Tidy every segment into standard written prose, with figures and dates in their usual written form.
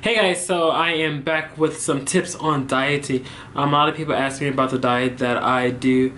Hey guys, so I am back with some tips on dieting. A lot of people ask me about the diet that I do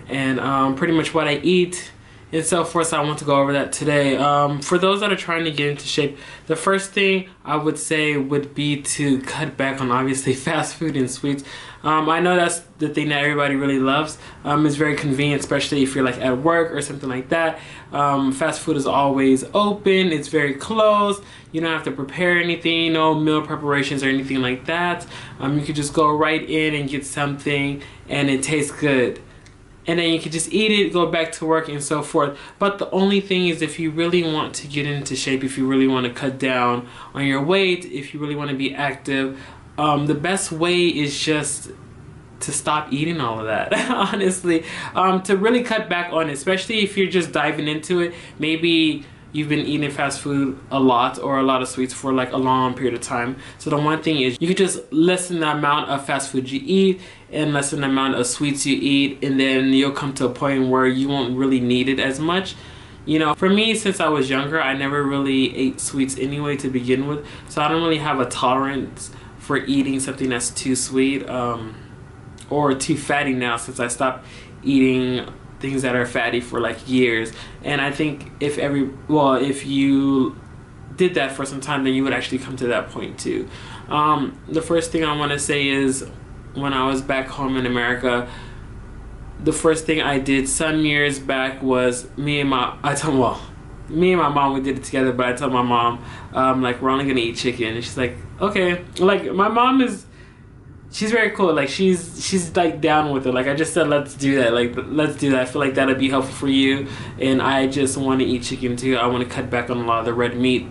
and pretty much what I eat and so forth, so I want to go over that today. For those that are trying to get into shape, the first thing I would say would be to cut back on obviously fast food and sweets. I know that's the thing that everybody really loves. It's very convenient, especially if you're like at work or something like that. Fast food is always open, it's very close. You don't have to prepare anything, no meal preparations or anything like that. You could just go right in and get something and it tastes good. And then you can just eat it, go back to work and so forth. But the only thing is, if you really want to get into shape, if you really want to cut down on your weight, if you really want to be active, the best way is just to stop eating all of that. Honestly, to really cut back on it, especially if you're just diving into it. Maybe you've been eating fast food a lot or a lot of sweets for like a long period of time. So the one thing is you can just lessen the amount of fast food you eat and lessen the amount of sweets you eat, and then you'll come to a point where you won't really need it as much. You know, for me, since I was younger, I never really ate sweets anyway to begin with, so I don't really have a tolerance for eating something that's too sweet or too fatty now, since I stopped eating things that are fatty for like years. And I think if you did that for some time, then you would actually come to that point too. The first thing I want to say is, when I was back home in America, the first thing I did some years back was me and my mom, we did it together, but I told my mom, like, we're only gonna eat chicken, and she's like, okay. Like, my mom she's very cool. Like, she's like down with it. Like, I just said, let's do that. Like, let's do that. I feel like that'd be helpful for you. And I just want to eat chicken too. I want to cut back on a lot of the red meat.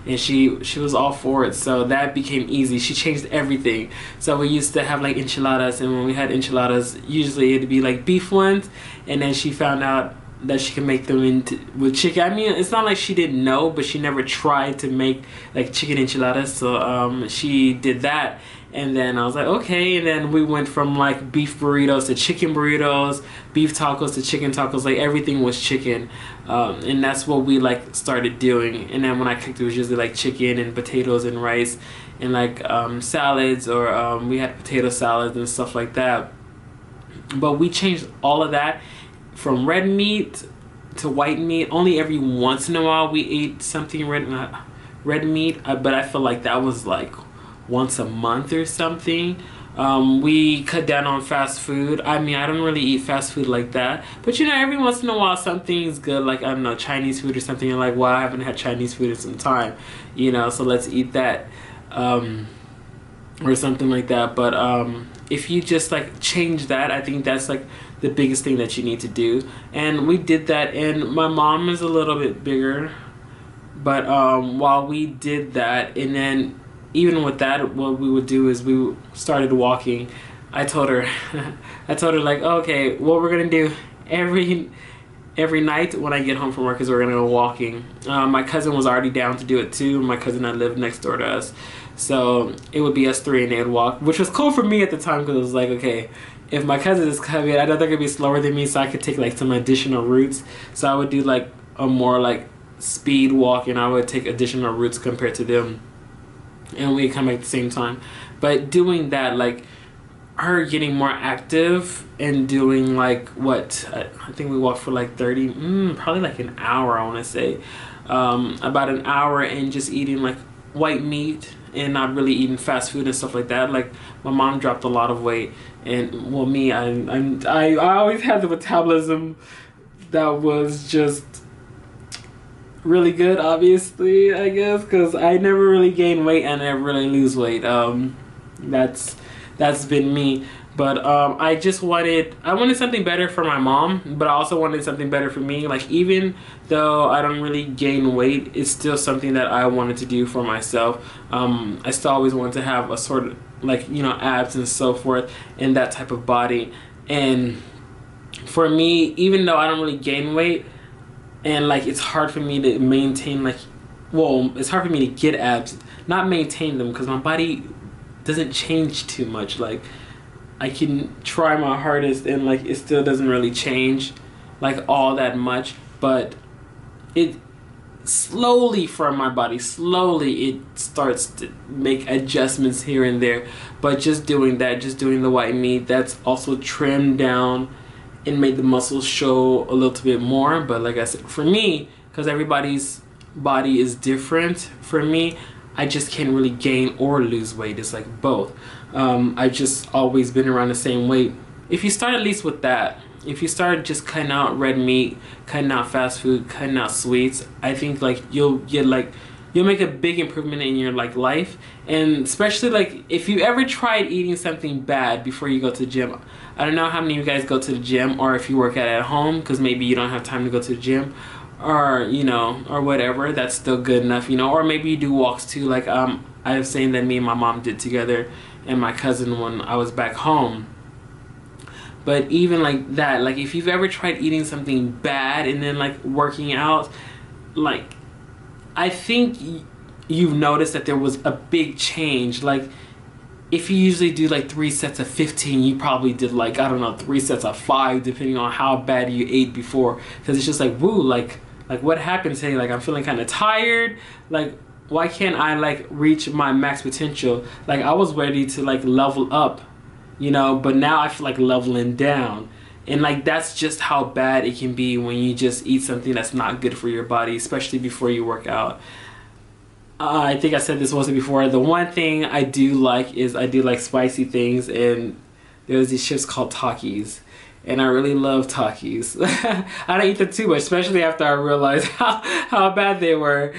And she was all for it. So that became easy. She changed everything. So we used to have like enchiladas, and when we had enchiladas, usually it'd be like beef ones. And then she found out that she can make them with chicken. I mean, it's not like she didn't know, but she never tried to make like chicken enchiladas. So she did that. And then I was like, okay. And then we went from like beef burritos to chicken burritos, beef tacos to chicken tacos. Like, everything was chicken. And that's what we like started doing. And then when I cooked, it was usually like chicken and potatoes and rice and like salads, or we had potato salads and stuff like that. But we changed all of that from red meat to white meat. Only every once in a while we ate something red meat, but I feel like that was like once a month or something. We cut down on fast food. I mean, I don't really eat fast food like that, but you know, every once in a while something's good, like, I don't know, Chinese food or something. You're like, well, I haven't had Chinese food in some time, you know, so let's eat that, or something like that. But if you just like change that, I think that's like the biggest thing that you need to do. And we did that. And my mom is a little bit bigger, but while we did that, and then even with that, what we would do is we started walking. I told her like, okay, what we're gonna do every night when I get home from work is we're gonna go walking. My cousin was already down to do it too. My cousin that lived next door to us, so it would be us three and they'd walk, which was cool for me at the time, because it was like, okay, if my cousin is coming, I know they're gonna be slower than me, so I could take like some additional routes. So I would do like a more like speed walk, and I would take additional routes compared to them, and we come back at the same time. But doing that, like her getting more active and doing like what, I think we walked for like probably like an hour, I want to say, about an hour, and just eating like white meat and not really eating fast food and stuff like that. Like, my mom dropped a lot of weight, and well, me, I always had the metabolism that was just really good, obviously, I guess, because I never really gain weight and I never really lose weight. That's been me. But I wanted something better for my mom, but I also wanted something better for me. Like, even though I don't really gain weight, it's still something that I wanted to do for myself. I still always wanted to have a sort of like, you know, abs and so forth, and that type of body. And for me, even though I don't really gain weight, and like it's hard for me to maintain, like, well, it's hard for me to get abs, not maintain them, because my body doesn't change too much. Like, I can try my hardest and like it still doesn't really change like all that much, but it slowly from my body, slowly it starts to make adjustments here and there. But just doing that, just doing the white meat, that's also trimmed down and made the muscles show a little bit more. But like I said, for me, because everybody's body is different, for me, I just can't really gain or lose weight. It's like both. I've just always been around the same weight. If you start at least with that, if you start just cutting out red meat, cutting out fast food, cutting out sweets, I think like you'll make a big improvement in your like life. And especially like if you ever tried eating something bad before you go to the gym. I don't know how many of you guys go to the gym, or if you work out at home because maybe you don't have time to go to the gym, or you know, or whatever. That's still good enough, you know. Or maybe you do walks too, like I was saying that me and my mom did together and my cousin when I was back home. But even like that, like if you've ever tried eating something bad and then like working out, like I think you've noticed that there was a big change. Like if you usually do like 3 sets of 15, you probably did like, I don't know, 3 sets of 5, depending on how bad you ate before. Because it's just like, woo, like what happened today? Like I'm feeling kind of tired. Like why can't I like reach my max potential? Like I was ready to like level up, you know, but now I feel like leveling down. And like that's just how bad it can be when you just eat something that's not good for your body, especially before you work out. I think I said this once before. The one thing I do like is I do like spicy things, and there's these chips called Takis, and I really love Takis. I don't eat them too much, especially after I realized how bad they were.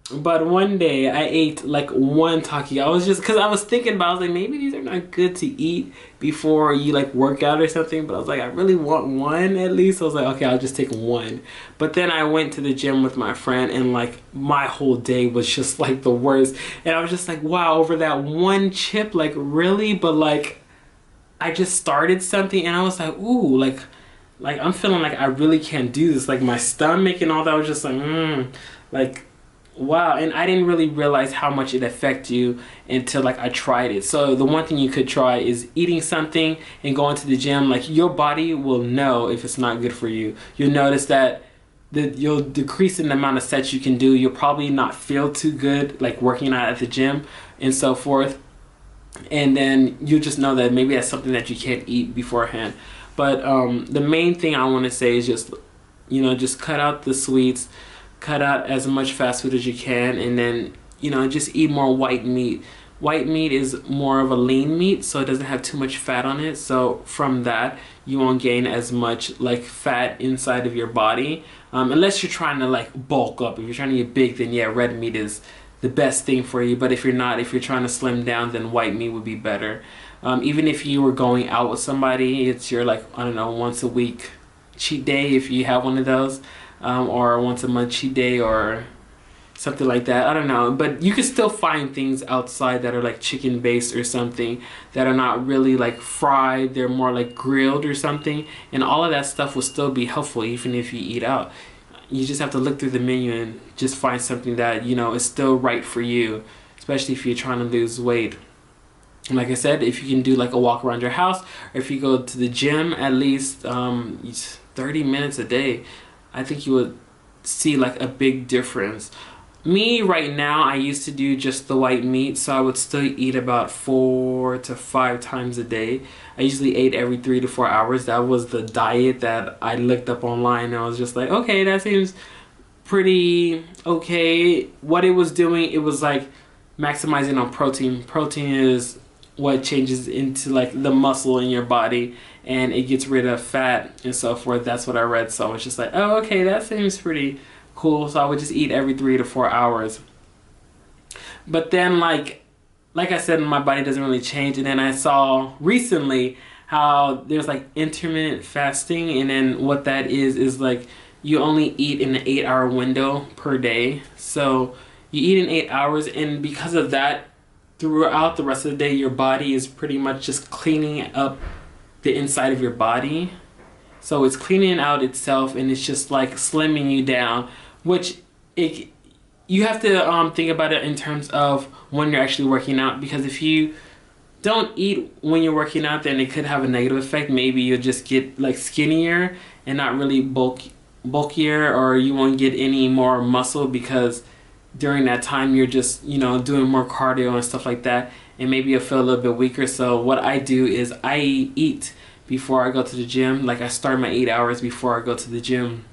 But one day I ate like 1 Taki. I was just, because I was thinking about, I was like, maybe these are not good to eat before you like work out or something. But I was like, I really want 1 at least. So I was like, okay, I'll just take 1. But then I went to the gym with my friend, and like my whole day was just like the worst. And I was just like, wow, over that 1 chip, like really? But like I just started something, and I was like, ooh, like I'm feeling like I really can't do this. Like my stomach and all that was just like, like, wow. And I didn't really realize how much it affected you until like I tried it. So the one thing you could try is eating something and going to the gym. Like your body will know if it's not good for you. You'll notice that you'll decrease in the amount of sets you can do. You'll probably not feel too good like working out at the gym and so forth. And then you just know that maybe that's something that you can't eat beforehand. But the main thing I want to say is just, you know, just cut out the sweets. Cut out as much fast food as you can, and then, you know, just eat more white meat. White meat is more of a lean meat, so it doesn't have too much fat on it. So from that, you won't gain as much like fat inside of your body, unless you're trying to like bulk up. If you're trying to get big, then yeah, red meat is the best thing for you. But if you're not, if you're trying to slim down, then white meat would be better. Even if you were going out with somebody, it's your like, I don't know, once a week cheat day if you have one of those. Or once a month cheat day or something like that. I don't know, but you can still find things outside that are like chicken based or something that are not really like fried. They're more like grilled or something, and all of that stuff will still be helpful even if you eat out. You just have to look through the menu and just find something that, you know, is still right for you, especially if you're trying to lose weight. Like I said, if you can do like a walk around your house, or if you go to the gym at least 30 minutes a day, I think you would see like a big difference. Me right now, I used to do just the white meat, so I would still eat about 4 to 5 times a day. I usually ate every 3 to 4 hours. That was the diet that I looked up online, and I was just like, okay, that seems pretty okay. What it was doing, it was like maximizing on protein. Protein is what changes into like the muscle in your body, and it gets rid of fat and so forth. That's what I read. So I was just like, oh, okay, that seems pretty cool. So I would just eat every 3 to 4 hours. But then like I said, my body doesn't really change. And then I saw recently how there's like intermittent fasting, and then what that is like you only eat in an 8-hour window per day. So you eat in 8 hours, and because of that, throughout the rest of the day, your body is pretty much just cleaning up the inside of your body. So it's cleaning out itself, and it's just like slimming you down, which you have to think about it in terms of when you're actually working out, because if you don't eat when you're working out, then it could have a negative effect. Maybe you'll just get like skinnier and not really bulk bulkier or you won't get any more muscle, because during that time you're just, you know, doing more cardio and stuff like that, and maybe you'll feel a little bit weaker. So what I do is I eat before I go to the gym. Like I start my 8 hours before I go to the gym,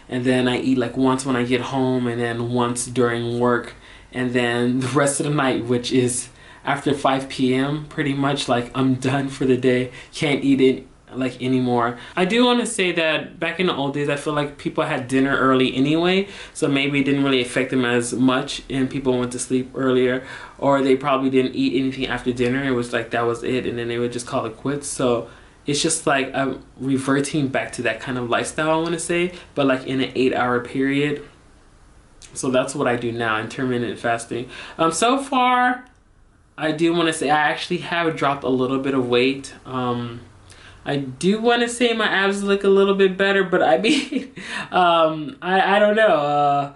and then I eat like once when I get home, and then once during work, and then the rest of the night, which is after 5 p.m. pretty much, like I'm done for the day. Can't eat it like anymore. I do want to say that back in the old days, I feel like people had dinner early anyway, so maybe it didn't really affect them as much, and people went to sleep earlier, or they probably didn't eat anything after dinner. It was like that was it, and then they would just call it quits. So it's just like I'm reverting back to that kind of lifestyle, I want to say, but like in an 8-hour period. So that's what I do now, intermittent fasting. So far, I do want to say I actually have dropped a little bit of weight. I do want to say my abs look a little bit better, but I mean, I don't know.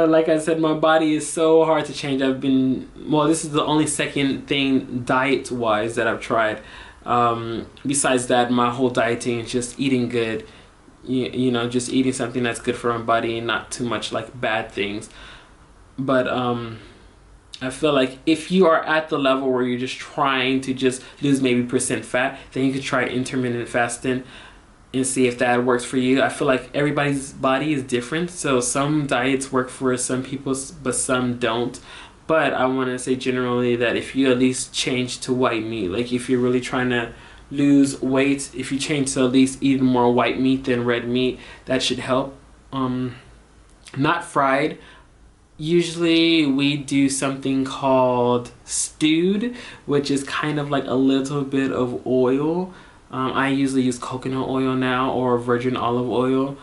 Like I said, my body is so hard to change. Well, this is the only second thing diet-wise that I've tried. Besides that, my whole dieting is just eating good. You know, just eating something that's good for my body and not too much like bad things. But I feel like if you are at the level where you're just trying to just lose maybe % fat, then you could try intermittent fasting and see if that works for you. I feel like everybody's body is different, so some diets work for some people, but some don't. But I want to say generally that if you at least change to white meat, like if you're really trying to lose weight, if you change to at least eat more white meat than red meat, that should help. Not fried. Usually we do something called stewed, which is kind of like a little bit of oil. I usually use coconut oil now, or virgin olive oil,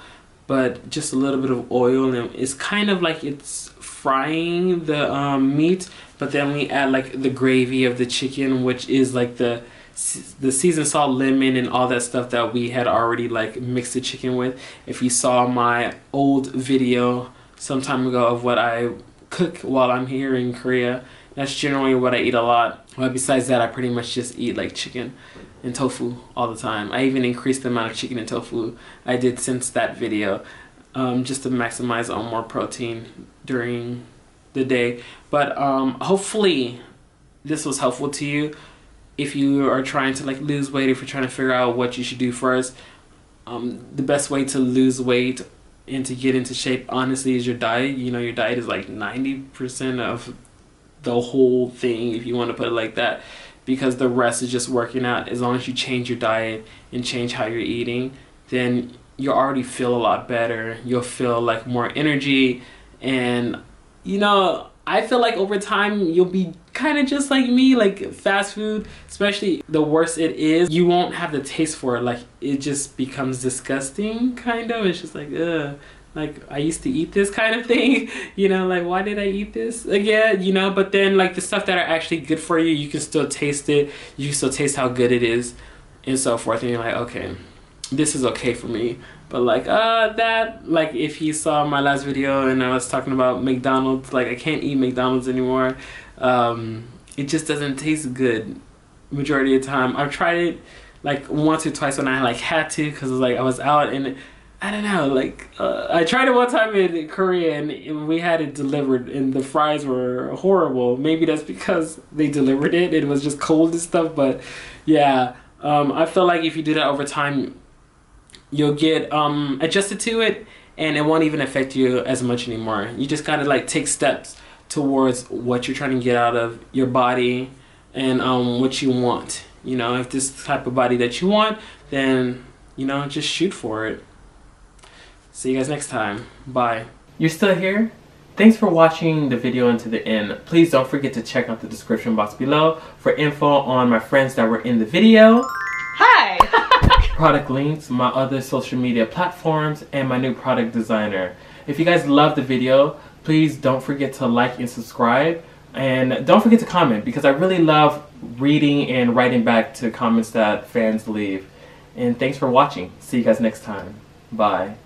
but just a little bit of oil, and it's kind of like it's frying the meat, but then we add like the gravy of the chicken, which is like the seasoned salt, lemon, and all that stuff that we had already like mixed the chicken with. If you saw my old video some time ago of what I cook while I'm here in Korea, that's generally what I eat a lot. But besides that, I pretty much just eat like chicken and tofu all the time. I even increased the amount of chicken and tofu I did since that video, just to maximize on more protein during the day. But hopefully this was helpful to you if you are trying to like lose weight, if you're trying to figure out what you should do first. The best way to lose weight and to get into shape, honestly, is your diet. You know, your diet is like 90% of the whole thing, if you want to put it like that, because the rest is just working out. As long as you change your diet and change how you're eating, then you'll already feel a lot better. You'll feel like more energy, and you know, I feel like over time you'll be kind of just like me. Like fast food, especially, the worse it is, you won't have the taste for it. Like it just becomes disgusting, kind of. It's just like, ugh, like I used to eat this kind of thing, you know, like why did I eat this again, you know? But then like the stuff that are actually good for you, you can still taste it. You can still taste how good it is and so forth, and you're like, okay, this is okay for me. But like that, like if you saw my last video and I was talking about McDonald's, like I can't eat McDonald's anymore. It just doesn't taste good majority of the time. I've tried it like once or twice when I like had to, because like I was out, and I don't know, like I tried it one time in Korea and we had it delivered and the fries were horrible. Maybe that's because they delivered it, it was just cold and stuff. But yeah, I feel like if you do that over time, you'll get adjusted to it, and it won't even affect you as much anymore. You just gotta like take steps towards what you're trying to get out of your body and what you want. You know, if this is the type of body that you want, then you know, just shoot for it. See you guys next time. Bye. You're still here? Thanks for watching the video until the end. Please don't forget to check out the description box below for info on my friends that were in the video. Hi! Product links, my other social media platforms, and my new product designer. If you guys love the video, please don't forget to like and subscribe. And don't forget to comment, because I really love reading and writing back to comments that fans leave. And thanks for watching. See you guys next time. Bye.